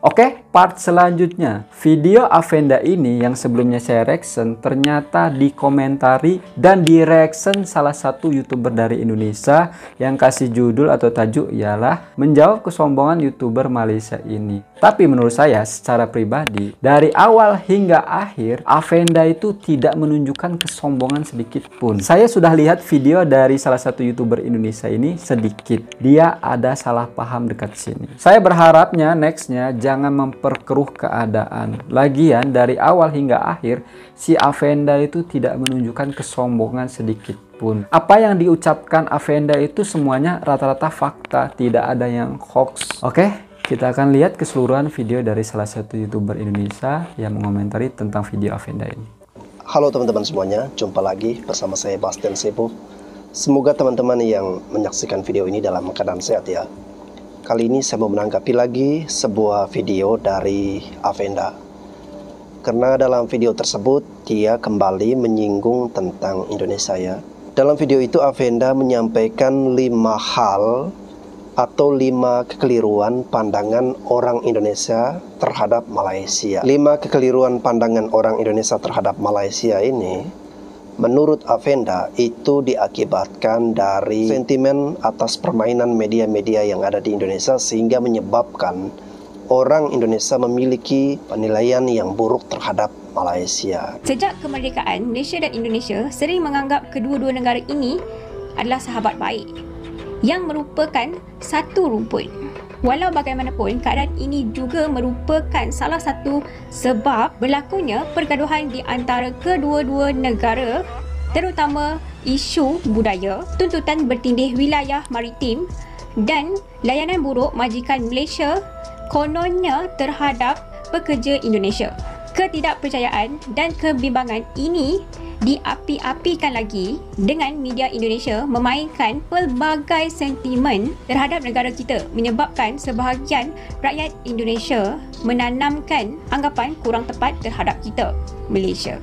Oke, part selanjutnya. Video Avenda ini yang sebelumnya saya reaction ternyata dikomentari dan direaction salah satu YouTuber dari Indonesia yang kasih judul atau tajuk ialah menjawab kesombongan YouTuber Malaysia ini. Tapi menurut saya secara pribadi, dari awal hingga akhir Avenda itu tidak menunjukkan kesombongan sedikit pun. Saya sudah lihat video dari salah satu YouTuber Indonesia ini sedikit. Dia ada salah paham dekat sini. Saya berharapnya nextnya jangan memperkeruh keadaan. Lagian dari awal hingga akhir si Avenda itu tidak menunjukkan kesombongan sedikit pun. Apa yang diucapkan Avenda itu semuanya rata-rata fakta, tidak ada yang hoax. Oke, kita akan lihat keseluruhan video dari salah satu YouTuber Indonesia yang mengomentari tentang video Avenda ini. Halo teman-teman semuanya, jumpa lagi bersama saya Bastian Sepuh. Semoga teman-teman yang menyaksikan video ini dalam keadaan sehat ya. Kali ini saya mau menanggapi lagi sebuah video dari Avenda. Karena dalam video tersebut dia kembali menyinggung tentang Indonesia ya. Dalam video itu Avenda menyampaikan 5 hal atau 5 kekeliruan pandangan orang Indonesia terhadap Malaysia. 5 kekeliruan pandangan orang Indonesia terhadap Malaysia ini menurut Avenda itu diakibatkan dari sentimen atas permainan media-media yang ada di Indonesia sehingga menyebabkan orang Indonesia memiliki penilaian yang buruk terhadap Malaysia. Sejak kemerdekaan, Malaysia dan Indonesia sering menganggap kedua-dua negara ini adalah sahabat baik yang merupakan satu rumput. Walau bagaimanapun, keadaan ini juga merupakan salah satu sebab berlakunya pergaduhan di antara kedua-dua negara, terutama isu budaya, tuntutan bertindih wilayah maritim dan layanan buruk majikan Malaysia kononnya terhadap pekerja Indonesia. Ketidakpercayaan dan kebimbangan ini diapi-apikan lagi dengan media Indonesia memainkan pelbagai sentimen terhadap negara kita, menyebabkan sebahagian rakyat Indonesia menanamkan anggapan kurang tepat terhadap kita, Malaysia.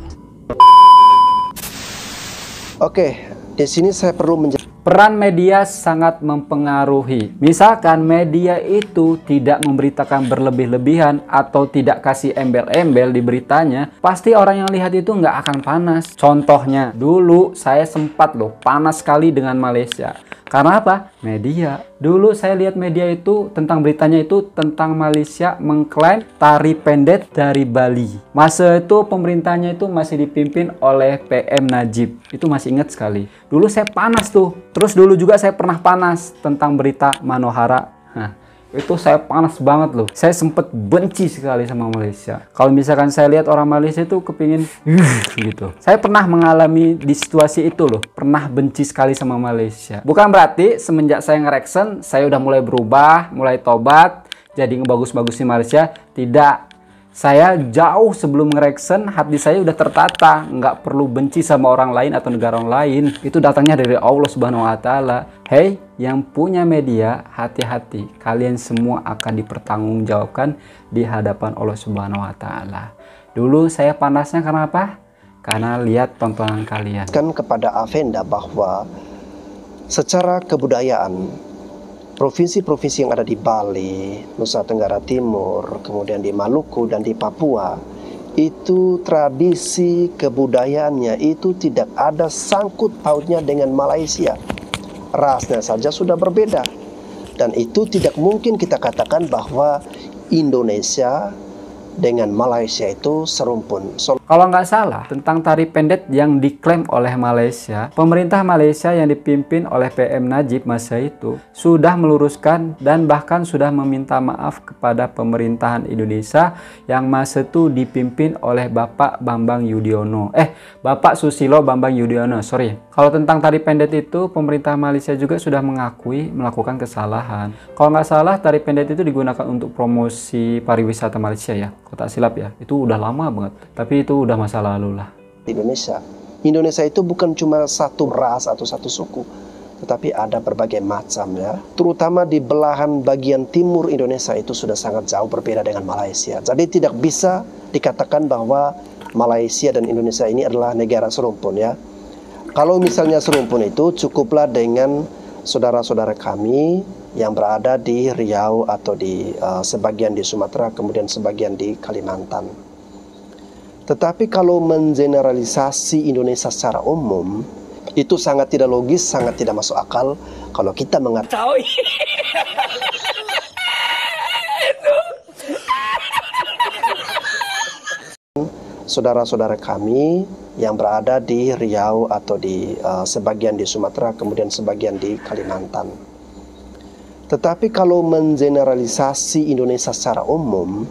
Oke, di sini saya perlu menjelaskan. Peran media sangat mempengaruhi. Misalkan media itu tidak memberitakan berlebih-lebihan atau tidak kasih embel-embel di beritanya, pasti orang yang lihat itu nggak akan panas. Contohnya, dulu saya sempat loh panas sekali dengan Malaysia. Karena apa? Media. Dulu saya lihat media itu tentang beritanya itu tentang Malaysia mengklaim tari pendek dari Bali. Masa itu pemerintahnya itu masih dipimpin oleh PM Najib. Itu masih ingat sekali. Dulu saya panas tuh. Terus dulu juga saya pernah panas tentang berita Manohara. Nah, itu saya panas banget loh. Saya sempet benci sekali sama Malaysia. Kalau misalkan saya lihat orang Malaysia itu kepingin gitu. Saya pernah mengalami di situasi itu loh. Pernah benci sekali sama Malaysia. Bukan berarti semenjak saya nge-reaction, saya udah mulai berubah, mulai tobat, jadi ngebagus-bagusin Malaysia. Tidak. Saya jauh sebelum nge-reaction, hati saya udah tertata. Nggak perlu benci sama orang lain atau negara orang lain. Itu datangnya dari Allah Subhanahu wa Ta'ala. Hey, yang punya media, hati-hati. Kalian semua akan dipertanggungjawabkan di hadapan Allah Subhanahu wa Ta'ala. Dulu saya panasnya karena apa? Karena lihat tontonan kalian. Kan kepada Avenda bahwa secara kebudayaan provinsi-provinsi yang ada di Bali, Nusa Tenggara Timur, kemudian di Maluku dan di Papua, itu tradisi kebudayaannya itu tidak ada sangkut pautnya dengan Malaysia. Rasnya saja sudah berbeda. Dan itu tidak mungkin kita katakan bahwa Indonesia dengan Malaysia itu serumpun. Kalau nggak salah, tentang tari pendek yang diklaim oleh Malaysia, pemerintah Malaysia yang dipimpin oleh PM Najib masa itu sudah meluruskan dan bahkan sudah meminta maaf kepada pemerintahan Indonesia yang masa itu dipimpin oleh Bapak Bambang Yudhoyono. Bapak Susilo Bambang Yudhoyono, sorry. Kalau tentang tari pendek itu, pemerintah Malaysia juga sudah mengakui melakukan kesalahan. Kalau nggak salah, tari pendek itu digunakan untuk promosi pariwisata Malaysia ya. Kalau tak silap ya, itu udah lama banget. Tapi itu udah masa lalu lah. Indonesia itu bukan cuma satu ras atau satu suku, tetapi ada berbagai macam ya. Terutama di belahan bagian timur Indonesia itu sudah sangat jauh berbeda dengan Malaysia. Jadi tidak bisa dikatakan bahwa Malaysia dan Indonesia ini adalah negara serumpun ya. Kalau misalnya serumpun itu cukuplah dengan saudara-saudara kami yang berada di Riau atau di sebagian di Sumatera, kemudian sebagian di Kalimantan. Tetapi kalau mengeneralisasi Indonesia secara umum, itu sangat tidak logis, sangat tidak masuk akal kalau kita mengatakan saudara-saudara kami yang berada di Riau atau di sebagian di Sumatera, kemudian sebagian di Kalimantan. Tetapi kalau mengeneralisasi Indonesia secara umum,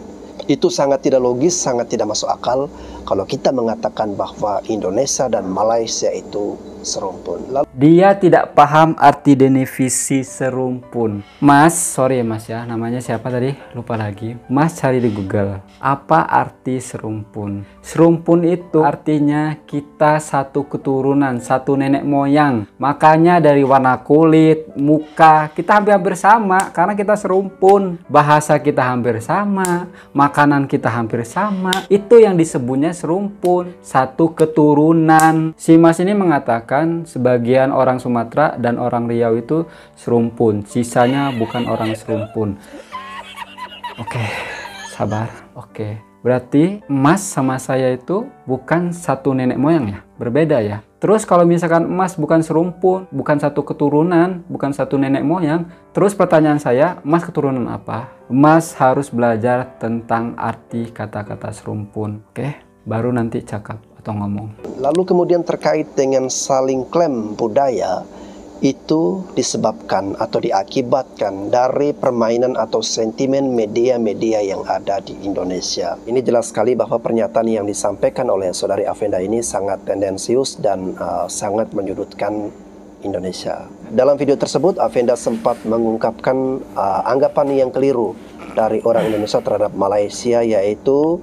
itu sangat tidak logis, sangat tidak masuk akal kalau kita mengatakan bahwa Indonesia dan Malaysia itu serumpun. Dia tidak paham arti definisi serumpun. Mas, sorry ya Mas ya, namanya siapa tadi? Lupa lagi. Mas cari di Google. Apa arti serumpun? Serumpun itu artinya kita satu keturunan, satu nenek moyang. Makanya dari warna kulit, muka, kita hampir sama karena kita serumpun. Bahasa kita hampir sama, makanan kita hampir sama. Itu yang disebutnya serumpun, satu keturunan. Si Mas ini mengatakan sebagian orang Sumatera dan orang Riau itu serumpun, sisanya bukan orang serumpun. Oke, sabar. Oke, berarti Mas sama saya itu bukan satu nenek moyang ya, berbeda ya. Terus kalau misalkan Mas bukan serumpun, bukan satu keturunan, bukan satu nenek moyang, terus pertanyaan saya, Mas keturunan apa? Mas harus belajar tentang arti kata-kata serumpun. Oke, baru nanti cakap atau ngomong. Lalu kemudian terkait dengan saling klaim budaya, itu disebabkan atau diakibatkan dari permainan atau sentimen media-media yang ada di Indonesia. Ini jelas sekali bahwa pernyataan yang disampaikan oleh saudari Afenda ini sangat tendensius dan sangat menyudutkan Indonesia. Dalam video tersebut, Afenda sempat mengungkapkan anggapan yang keliru dari orang Indonesia terhadap Malaysia, yaitu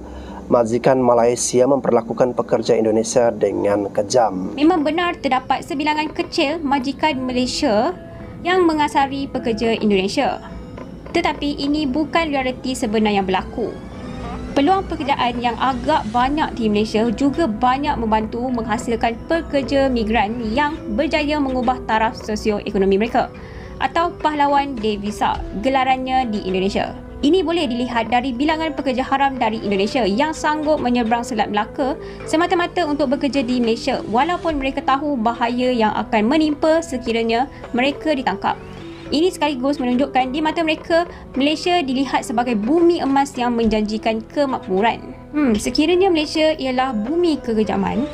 majikan Malaysia memperlakukan pekerja Indonesia dengan kejam. Memang benar terdapat sebilangan kecil majikan Malaysia yang mengasari pekerja Indonesia. Tetapi ini bukan realiti sebenar yang berlaku. Peluang pekerjaan yang agak banyak di Malaysia juga banyak membantu menghasilkan pekerja migran yang berjaya mengubah taraf sosioekonomi mereka atau pahlawan devisa gelarannya di Indonesia. Ini boleh dilihat dari bilangan pekerja haram dari Indonesia yang sanggup menyeberang Selat Melaka semata-mata untuk bekerja di Malaysia walaupun mereka tahu bahaya yang akan menimpa sekiranya mereka ditangkap. Ini sekaligus menunjukkan di mata mereka, Malaysia dilihat sebagai bumi emas yang menjanjikan kemakmuran. Sekiranya Malaysia ialah bumi kekejaman,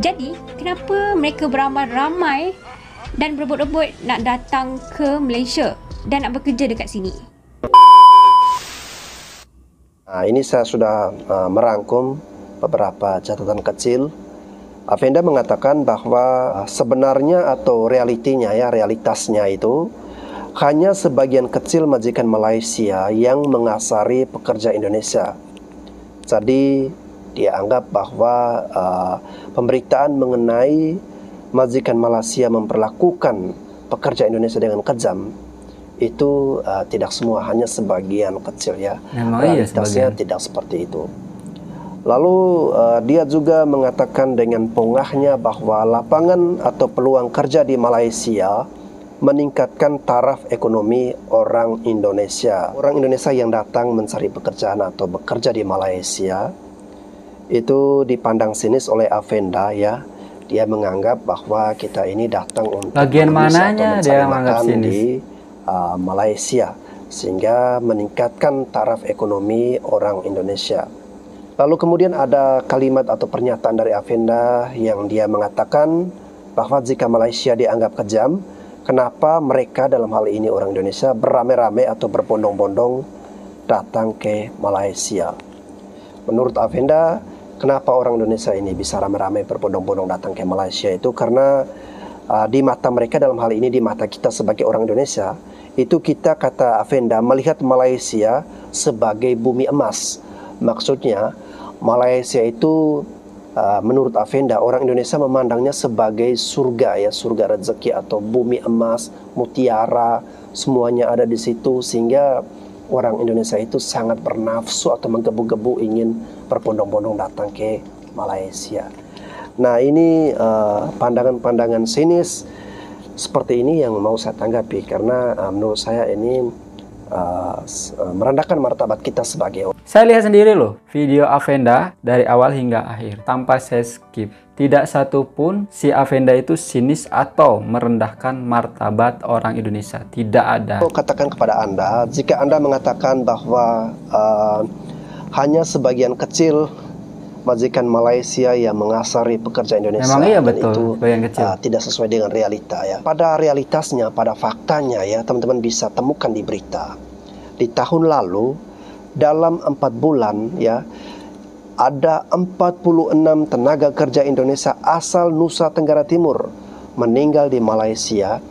jadi kenapa mereka beramai-ramai dan berebut-rebut nak datang ke Malaysia dan nak bekerja dekat sini? Nah, ini saya sudah merangkum beberapa catatan kecil. Afenda mengatakan bahwa sebenarnya atau realitasnya itu hanya sebagian kecil majikan Malaysia yang mengasari pekerja Indonesia. Jadi dia anggap bahwa pemberitaan mengenai majikan Malaysia memperlakukan pekerja Indonesia dengan kejam itu tidak semua, hanya sebagian kecil ya. Realitasnya tidak seperti itu. Lalu dia juga mengatakan dengan pongahnya bahwa lapangan atau peluang kerja di Malaysia meningkatkan taraf ekonomi orang Indonesia. Orang Indonesia yang datang mencari pekerjaan atau bekerja di Malaysia itu dipandang sinis oleh Afenda ya. Dia menganggap bahwa kita ini datang untuk bagian mananya dia menganggap sinis di Malaysia, sehingga meningkatkan taraf ekonomi orang Indonesia. Lalu kemudian ada kalimat atau pernyataan dari Afenda yang dia mengatakan bahwa jika Malaysia dianggap kejam, kenapa mereka dalam hal ini orang Indonesia beramai-ramai atau berbondong-bondong datang ke Malaysia. Menurut Afenda, kenapa orang Indonesia ini bisa ramai-ramai berbondong-bondong datang ke Malaysia itu karena di mata mereka, dalam hal ini di mata kita sebagai orang Indonesia, itu kita, kata Afenda, melihat Malaysia sebagai bumi emas. Maksudnya Malaysia itu menurut Afenda, orang Indonesia memandangnya sebagai surga ya, surga rezeki atau bumi emas, mutiara, semuanya ada di situ, sehingga orang Indonesia itu sangat bernafsu atau menggebu-gebu ingin berbondong-bondong datang ke Malaysia. Nah, ini pandangan-pandangan sinis seperti ini yang mau saya tanggapi, karena menurut saya ini merendahkan martabat kita sebagai orang. Saya lihat sendiri loh video Avenda dari awal hingga akhir tanpa saya skip. Tidak satu pun si Avenda itu sinis atau merendahkan martabat orang Indonesia. Tidak ada. Saya katakan kepada Anda, jika Anda mengatakan bahwa hanya sebagian kecil majikan Malaysia yang mengasari pekerja Indonesia, memang iya, dan betul, itu sebagian kecil. Tidak sesuai dengan realita ya. Pada realitasnya, pada faktanya ya, teman-teman bisa temukan di berita. Di tahun lalu dalam 4 bulan ya, ada 46 tenaga kerja Indonesia asal Nusa Tenggara Timur meninggal di Malaysia.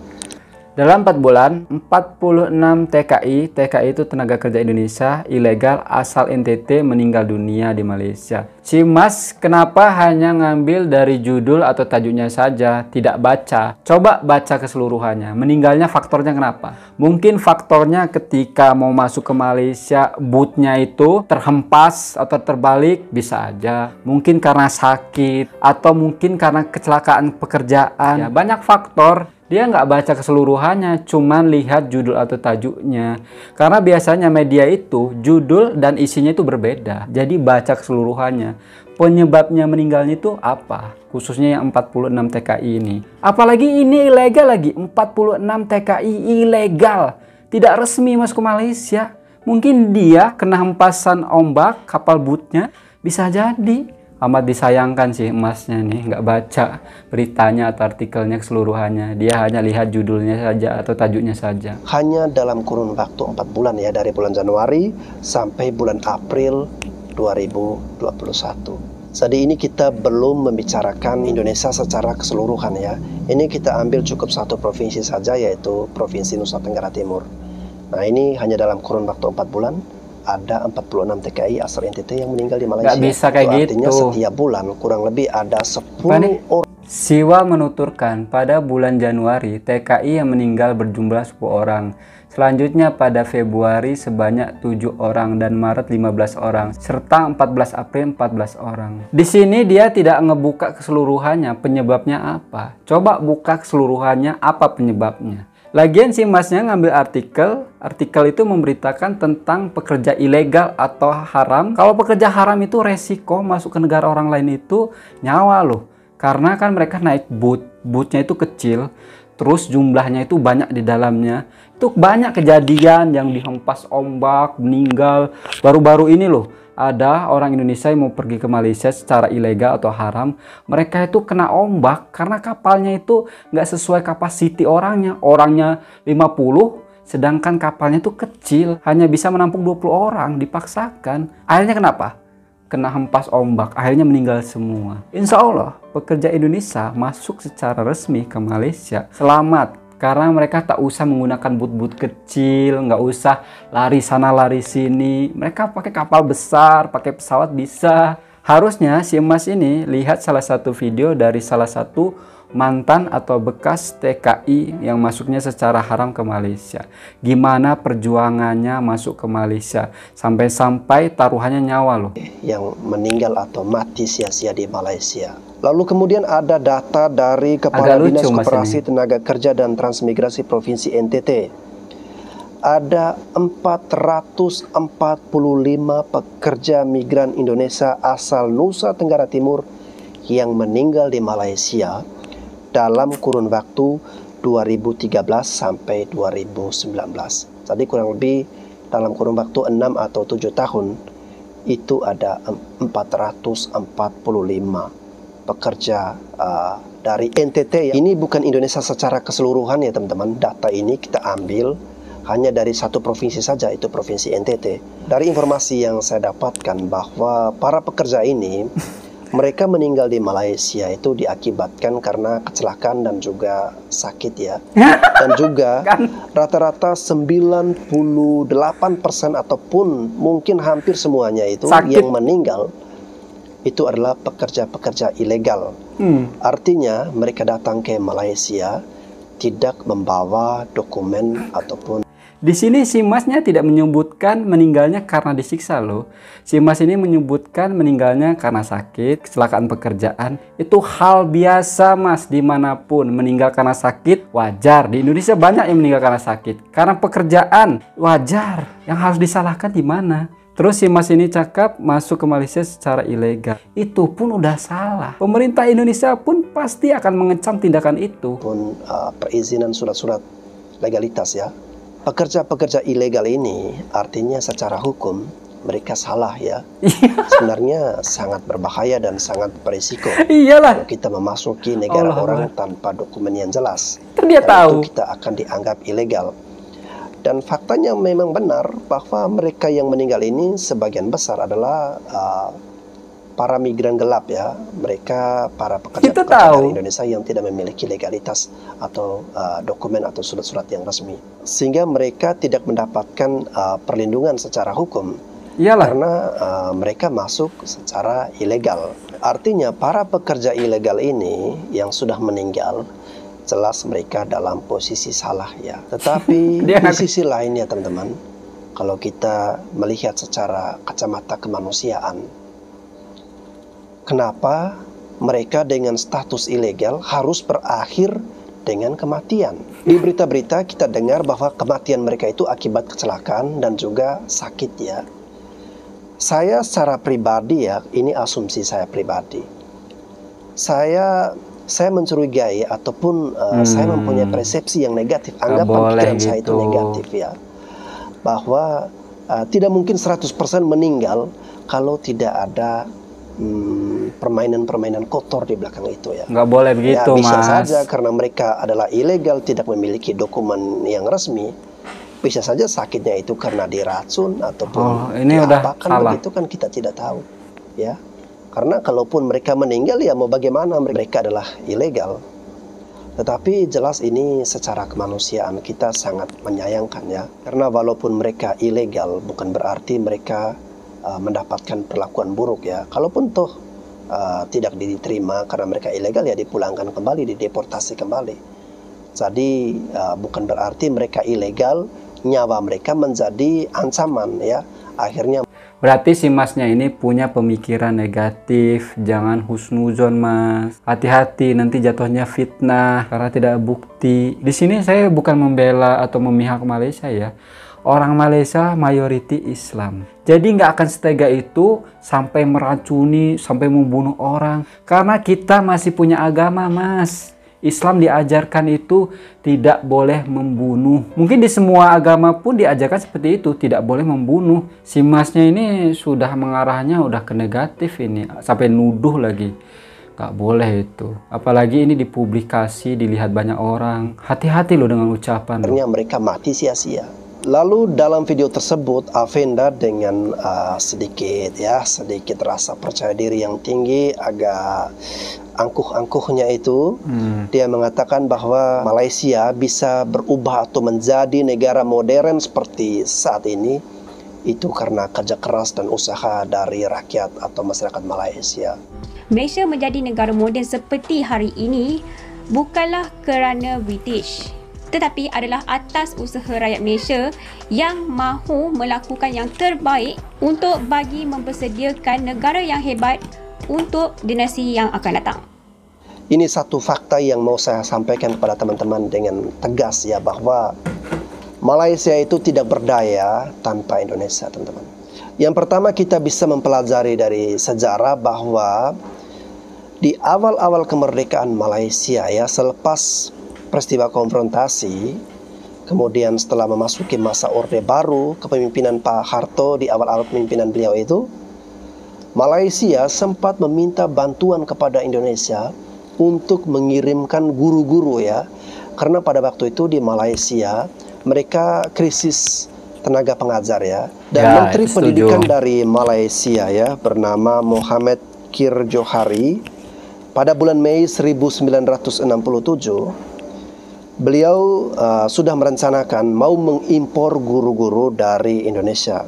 Dalam 4 bulan, 46 TKI itu tenaga kerja Indonesia ilegal asal NTT meninggal dunia di Malaysia. Si Mas kenapa hanya ngambil dari judul atau tajuknya saja, tidak baca? Coba baca keseluruhannya. Meninggalnya faktornya kenapa? Mungkin faktornya ketika mau masuk ke Malaysia, bootnya itu terhempas atau terbalik, bisa aja. Mungkin karena sakit, atau mungkin karena kecelakaan pekerjaan. Ya, banyak faktor. Dia nggak baca keseluruhannya, cuman lihat judul atau tajuknya. Karena biasanya media itu, judul dan isinya itu berbeda. Jadi baca keseluruhannya. Penyebabnya meninggalnya itu apa? Khususnya yang 46 TKI ini. Apalagi ini ilegal lagi, 46 TKI ilegal. Tidak resmi masuk ke Malaysia. Mungkin dia kena hempasan ombak kapal bootnya, bisa jadi. Amat disayangkan sih Masnya nih, nggak baca beritanya atau artikelnya keseluruhannya. Dia hanya lihat judulnya saja atau tajuknya saja. Hanya dalam kurun waktu 4 bulan ya, dari bulan Januari sampai bulan April 2021. Jadi ini kita belum membicarakan Indonesia secara keseluruhan ya. Ini kita ambil cukup satu provinsi saja, yaitu Provinsi Nusa Tenggara Timur. Nah ini hanya dalam kurun waktu 4 bulan. Ada 46 TKI asal NTT yang meninggal di Malaysia. Nggak bisa kayak gitu. Artinya setiap bulan kurang lebih ada 10 orang. Siwa menuturkan pada bulan Januari TKI yang meninggal berjumlah 10 orang. Selanjutnya pada Februari sebanyak 7 orang dan Maret 15 orang serta 14 April 14 orang. Di sini dia tidak ngebuka keseluruhannya, penyebabnya apa? Coba buka keseluruhannya apa penyebabnya. Lagian si Masnya ngambil artikel itu memberitakan tentang pekerja ilegal atau haram. Kalau pekerja haram itu resiko masuk ke negara orang lain itu nyawa loh. Karena kan mereka naik bootnya itu kecil, terus jumlahnya itu banyak di dalamnya. Itu banyak kejadian yang dihempas ombak, meninggal. Baru-baru ini loh, ada orang Indonesia yang mau pergi ke Malaysia secara ilegal atau haram. Mereka itu kena ombak karena kapalnya itu nggak sesuai kapasiti orangnya. Orangnya 50, sedangkan kapalnya itu kecil, hanya bisa menampung 20 orang, dipaksakan. Akhirnya kenapa? Kena hempas ombak, akhirnya meninggal semua. Insya Allah, pekerja Indonesia masuk secara resmi ke Malaysia selamat. Karena mereka tak usah menggunakan boot-boot kecil, nggak usah lari sana lari sini. Mereka pakai kapal besar, pakai pesawat bisa. Harusnya si Mas ini lihat salah satu video dari salah satu mantan atau bekas TKI yang masuknya secara haram ke Malaysia. Gimana perjuangannya masuk ke Malaysia, sampai-sampai taruhannya nyawa loh. Yang meninggal atau mati sia-sia di Malaysia. Lalu kemudian ada data dari Kepala Dinas Koperasi Tenaga Kerja dan Transmigrasi Provinsi NTT. Ada 445 pekerja migran Indonesia asal Nusa Tenggara Timur yang meninggal di Malaysia dalam kurun waktu 2013 sampai 2019. Jadi kurang lebih dalam kurun waktu 6 atau 7 tahun itu ada 445 pekerja dari NTT. Ini bukan Indonesia secara keseluruhan ya teman-teman. Data ini kita ambil hanya dari satu provinsi saja, itu Provinsi NTT. Dari informasi yang saya dapatkan bahwa para pekerja ini mereka meninggal di Malaysia itu diakibatkan karena kecelakaan dan juga sakit ya. Dan juga rata-rata 98% ataupun mungkin hampir semuanya itu sakit. Yang meninggal itu adalah pekerja-pekerja ilegal. Artinya mereka datang ke Malaysia tidak membawa dokumen ataupun Di sini si masnya tidak menyebutkan meninggalnya karena disiksa loh. Si mas ini menyebutkan meninggalnya karena sakit, kecelakaan pekerjaan. Itu hal biasa mas, dimanapun meninggal karena sakit wajar. Di Indonesia banyak yang meninggal karena sakit, karena pekerjaan wajar. Yang harus disalahkan di mana? Terus si mas ini cakap masuk ke Malaysia secara ilegal. Itu pun udah salah. Pemerintah Indonesia pun pasti akan mengecam tindakan itu. Pun perizinan surat-surat legalitas ya. Pekerja-pekerja ilegal ini artinya secara hukum mereka salah ya. Sebenarnya sangat berbahaya dan sangat berisiko. Iyalah. Kalau kita memasuki negara Allah orang tanpa dokumen yang jelas, Dia tahu. itu kita akan dianggap ilegal. Dan faktanya memang benar bahwa mereka yang meninggal ini sebagian besar adalah para migran gelap ya. Mereka para pekerja-pekerja dari Indonesia yang tidak memiliki legalitas atau dokumen atau surat-surat yang resmi. Sehingga mereka tidak mendapatkan perlindungan secara hukum. Iyalah. Karena mereka masuk secara ilegal. Artinya para pekerja ilegal ini yang sudah meninggal, jelas mereka dalam posisi salah ya. Tetapi di sisi lainnya teman-teman, kalau kita melihat secara kacamata kemanusiaan, kenapa mereka dengan status ilegal harus berakhir dengan kematian? Di berita-berita kita dengar bahwa kematian mereka itu akibat kecelakaan dan juga sakit ya. Saya secara pribadi ya, ini asumsi saya pribadi. Saya mencurigai ataupun saya mempunyai persepsi yang negatif. Anggapan pikiran saya itu negatif ya. Bahwa tidak mungkin 100% meninggal kalau tidak ada permainan-permainan kotor di belakang itu ya. Nggak boleh begitu, ya, bisa mas. saja karena mereka adalah ilegal, tidak memiliki dokumen yang resmi. Bisa saja sakitnya itu karena diracun ataupun ini udah salah. Begitu kan kita tidak tahu ya. Karena kalaupun mereka meninggal ya mau bagaimana, mereka adalah ilegal. Tetapi jelas ini secara kemanusiaan kita sangat menyayangkan ya. Karena walaupun mereka ilegal bukan berarti mereka mendapatkan perlakuan buruk ya. Kalaupun toh tidak diterima karena mereka ilegal ya dipulangkan kembali, dideportasi kembali. Jadi bukan berarti mereka ilegal, nyawa mereka menjadi ancaman ya. Akhirnya berarti si masnya ini punya pemikiran negatif. Jangan husnuzon mas. Hati-hati nanti jatuhnya fitnah karena tidak bukti. Di sini saya bukan membela atau memihak Malaysia ya. Orang Malaysia mayoriti Islam. Jadi nggak akan setega itu sampai meracuni, sampai membunuh orang. Karena kita masih punya agama mas. Islam diajarkan itu tidak boleh membunuh. Mungkin di semua agama pun diajarkan seperti itu, tidak boleh membunuh. Si masnya ini sudah mengarahnya udah ke negatif ini, sampai nuduh lagi. Gak boleh itu. Apalagi ini dipublikasi, dilihat banyak orang. Hati-hati loh dengan ucapan. Akhirnya mereka mati sia-sia. Lalu dalam video tersebut Avenda dengan sedikit rasa percaya diri yang tinggi, agak angkuh-angkuhnya itu, dia mengatakan bahwa Malaysia bisa berubah atau menjadi negara modern seperti saat ini itu karena kerja keras dan usaha dari rakyat atau masyarakat Malaysia. Malaysia menjadi negara moden seperti hari ini bukanlah kerana British, tetapi adalah atas usaha rakyat Malaysia yang mahu melakukan yang terbaik untuk bagi mempersediakan negara yang hebat untuk dinasti yang akan datang. Ini satu fakta yang mau saya sampaikan kepada teman-teman dengan tegas ya, bahwa Malaysia itu tidak berdaya tanpa Indonesia, teman-teman. Yang pertama kita bisa mempelajari dari sejarah bahwa di awal-awal kemerdekaan Malaysia ya, selepas peristiwa konfrontasi, kemudian setelah memasuki masa Orde Baru, kepemimpinan Pak Harto di awal-awal kepemimpinan beliau itu, Malaysia sempat meminta bantuan kepada Indonesia untuk mengirimkan guru-guru ya. Karena pada waktu itu di Malaysia mereka krisis tenaga pengajar ya. Dan Menteri Pendidikan dari Malaysia ya bernama Mohamed Kir Johari pada bulan Mei 1967 beliau sudah merencanakan mau mengimpor guru-guru dari Indonesia.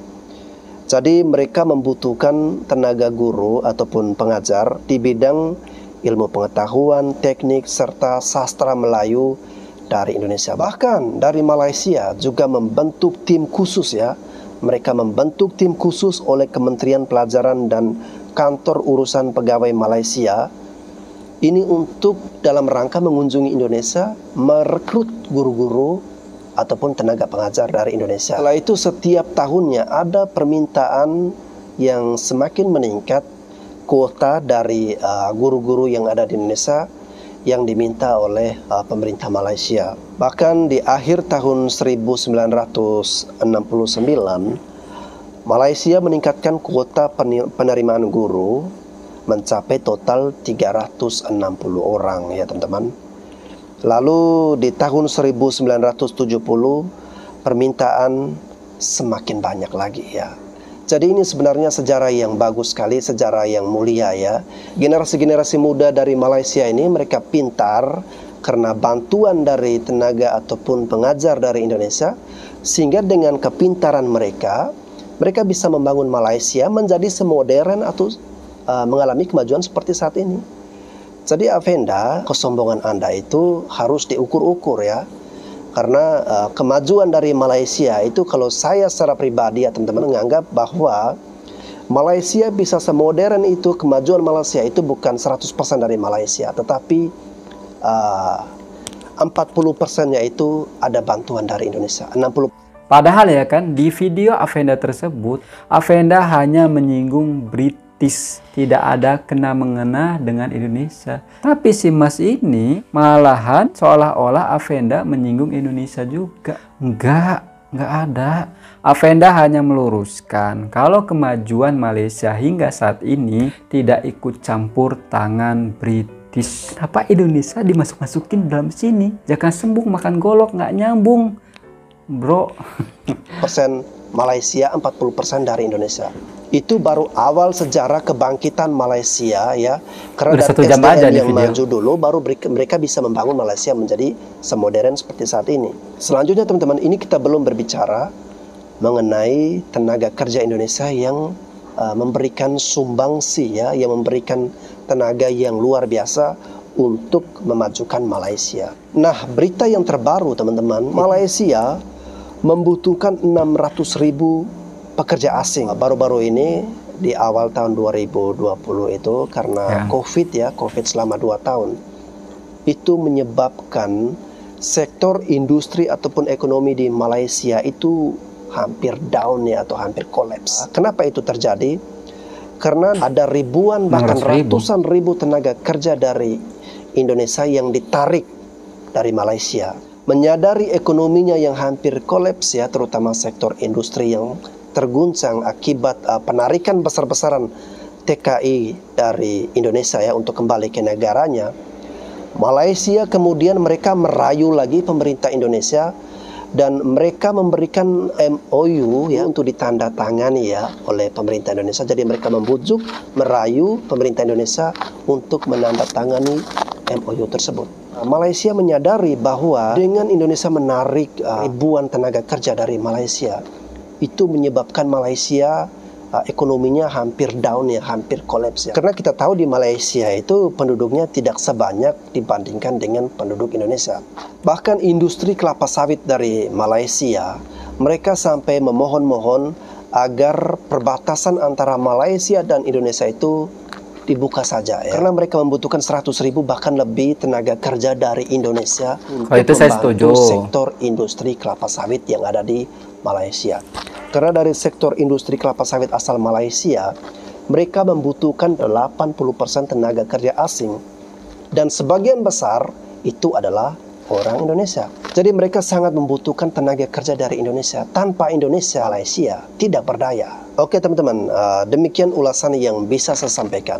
Jadi mereka membutuhkan tenaga guru ataupun pengajar di bidang ilmu pengetahuan, teknik, serta sastra Melayu dari Indonesia. Bahkan dari Malaysia juga membentuk tim khusus ya. Mereka membentuk tim khusus oleh Kementerian Pelajaran dan Kantor Urusan Pegawai Malaysia. Ini untuk dalam rangka mengunjungi Indonesia, merekrut guru-guru ataupun tenaga pengajar dari Indonesia. Setelah itu setiap tahunnya ada permintaan yang semakin meningkat kuota dari guru-guru yang ada di Indonesia yang diminta oleh pemerintah Malaysia. Bahkan di akhir tahun 1969, Malaysia meningkatkan kuota penerimaan guru mencapai total 360 orang ya teman-teman. Lalu di tahun 1970 permintaan semakin banyak lagi ya. Jadi ini sebenarnya sejarah yang bagus sekali, sejarah yang mulia ya. Generasi-generasi muda dari Malaysia ini mereka pintar karena bantuan dari tenaga ataupun pengajar dari Indonesia, sehingga dengan kepintaran mereka bisa membangun Malaysia menjadi semodern atau mengalami kemajuan seperti saat ini. Jadi Afenda, kesombongan Anda itu harus diukur-ukur ya. Karena kemajuan dari Malaysia itu, kalau saya secara pribadi ya teman-teman menganggap bahwa Malaysia bisa semodern itu, kemajuan Malaysia itu bukan 100% dari Malaysia, tetapi 40%-nya itu ada bantuan dari Indonesia. 60%. Padahal ya kan, di video Afenda tersebut, Afenda hanya menyinggung British, tidak ada kena-mengena dengan Indonesia. Tapi si Mas ini malahan seolah-olah Afenda menyinggung Indonesia juga. Enggak ada. Afenda hanya meluruskan kalau kemajuan Malaysia hingga saat ini tidak ikut campur tangan British. Kenapa Indonesia dimasuk-masukin dalam sini? Jangan sembung makan golok, nggak nyambung, bro. Persen Malaysia, 40% dari Indonesia. Itu baru awal sejarah kebangkitan Malaysia ya. Karena dari SDM yang maju dulu, baru mereka bisa membangun Malaysia menjadi semodern seperti saat ini. Selanjutnya teman-teman, ini kita belum berbicara mengenai tenaga kerja Indonesia yang memberikan sumbangsi ya, yang memberikan tenaga yang luar biasa untuk memajukan Malaysia. Nah, berita yang terbaru teman-teman, Malaysia membutuhkan 600.000 pekerja asing. Baru-baru ini di awal tahun 2020 itu karena COVID selama 2 tahun, itu menyebabkan sektor industri ataupun ekonomi di Malaysia itu hampir down ya, atau hampir kolaps. Kenapa itu terjadi? Karena ada ribuan bahkan ratusan ribu tenaga kerja dari Indonesia yang ditarik dari Malaysia. Menyadari ekonominya yang hampir kolaps ya, terutama sektor industri yang terguncang akibat penarikan besar-besaran TKI dari Indonesia ya untuk kembali ke negaranya, Malaysia kemudian mereka merayu lagi pemerintah Indonesia dan mereka memberikan MOU ya untuk ditandatangani ya oleh pemerintah Indonesia. Jadi mereka membujuk, merayu pemerintah Indonesia untuk menandatangani MOU tersebut. Malaysia menyadari bahwa dengan Indonesia menarik ribuan tenaga kerja dari Malaysia, itu menyebabkan Malaysia ekonominya hampir down ya, hampir kolaps ya. Karena kita tahu di Malaysia itu penduduknya tidak sebanyak dibandingkan dengan penduduk Indonesia. Bahkan industri kelapa sawit dari Malaysia, mereka sampai memohon-mohon agar perbatasan antara Malaysia dan Indonesia itu dibuka saja ya. Karena mereka membutuhkan 100.000 bahkan lebih tenaga kerja dari Indonesia untuk membantu sektor industri kelapa sawit yang ada di Malaysia. Karena dari sektor industri kelapa sawit asal Malaysia, mereka membutuhkan 80% tenaga kerja asing. Dan sebagian besar itu adalah orang Indonesia. Jadi mereka sangat membutuhkan tenaga kerja dari Indonesia. Tanpa Indonesia, Malaysia tidak berdaya. Oke teman-teman, demikian ulasan yang bisa saya sampaikan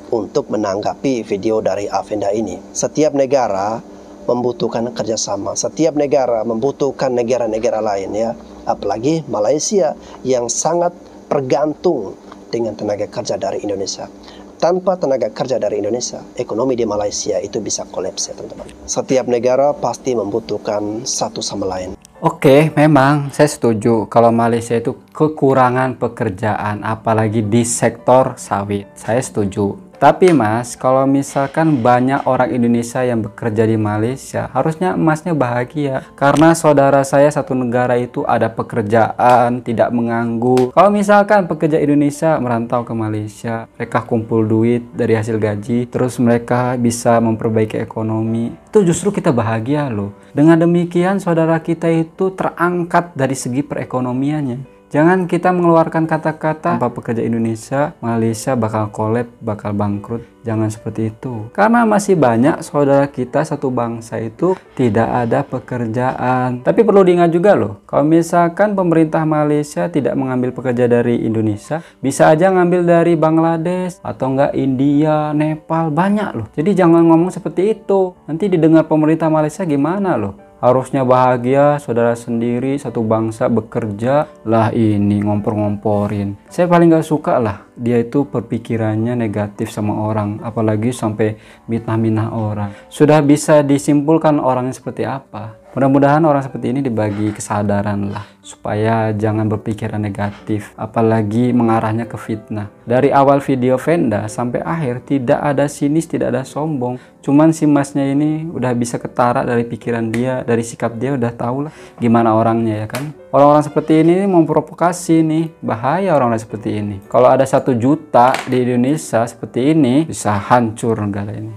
untuk menanggapi video dari Afenda ini. Setiap negara membutuhkan kerjasama. Setiap negara membutuhkan negara-negara lain ya. Apalagi Malaysia yang sangat bergantung dengan tenaga kerja dari Indonesia. Tanpa tenaga kerja dari Indonesia, ekonomi di Malaysia itu bisa kolaps ya teman-teman. Setiap negara pasti membutuhkan satu sama lain. Oke, memang saya setuju kalau Malaysia itu kekurangan pekerjaan, apalagi di sektor sawit. Saya setuju. Tapi Mas, kalau misalkan banyak orang Indonesia yang bekerja di Malaysia, harusnya Masnya bahagia. Karena saudara saya satu negara itu ada pekerjaan, tidak menganggur. Kalau misalkan pekerja Indonesia merantau ke Malaysia, mereka kumpul duit dari hasil gaji, terus mereka bisa memperbaiki ekonomi. Itu justru kita bahagia loh. Dengan demikian saudara kita itu terangkat dari segi perekonomiannya. Jangan kita mengeluarkan kata-kata tanpa pekerja Indonesia, Malaysia bakal collab, bakal bangkrut. Jangan seperti itu. Karena masih banyak saudara kita satu bangsa itu tidak ada pekerjaan. Tapi perlu diingat juga loh, kalau misalkan pemerintah Malaysia tidak mengambil pekerja dari Indonesia, bisa aja ngambil dari Bangladesh atau enggak India, Nepal, banyak loh. Jadi jangan ngomong seperti itu. Nanti didengar pemerintah Malaysia gimana loh. Harusnya bahagia, saudara sendiri, satu bangsa bekerja. Lah ini ngompor-ngomporin. Saya paling gak suka lah, dia itu berpikirannya negatif sama orang. Apalagi sampai minah-minah orang. Sudah bisa disimpulkan orangnya seperti apa. Mudah-mudahan orang seperti ini dibagi kesadaran lah. Supaya jangan berpikiran negatif. Apalagi mengarahnya ke fitnah. Dari awal video Venda sampai akhir tidak ada sinis, tidak ada sombong. Cuman si Masnya ini udah bisa ketara dari pikiran dia, dari sikap dia udah tahu lah gimana orangnya ya kan. Orang-orang seperti ini memprovokasi nih, bahaya orang-orang seperti ini. Kalau ada 1 juta di Indonesia seperti ini, bisa hancur negara ini.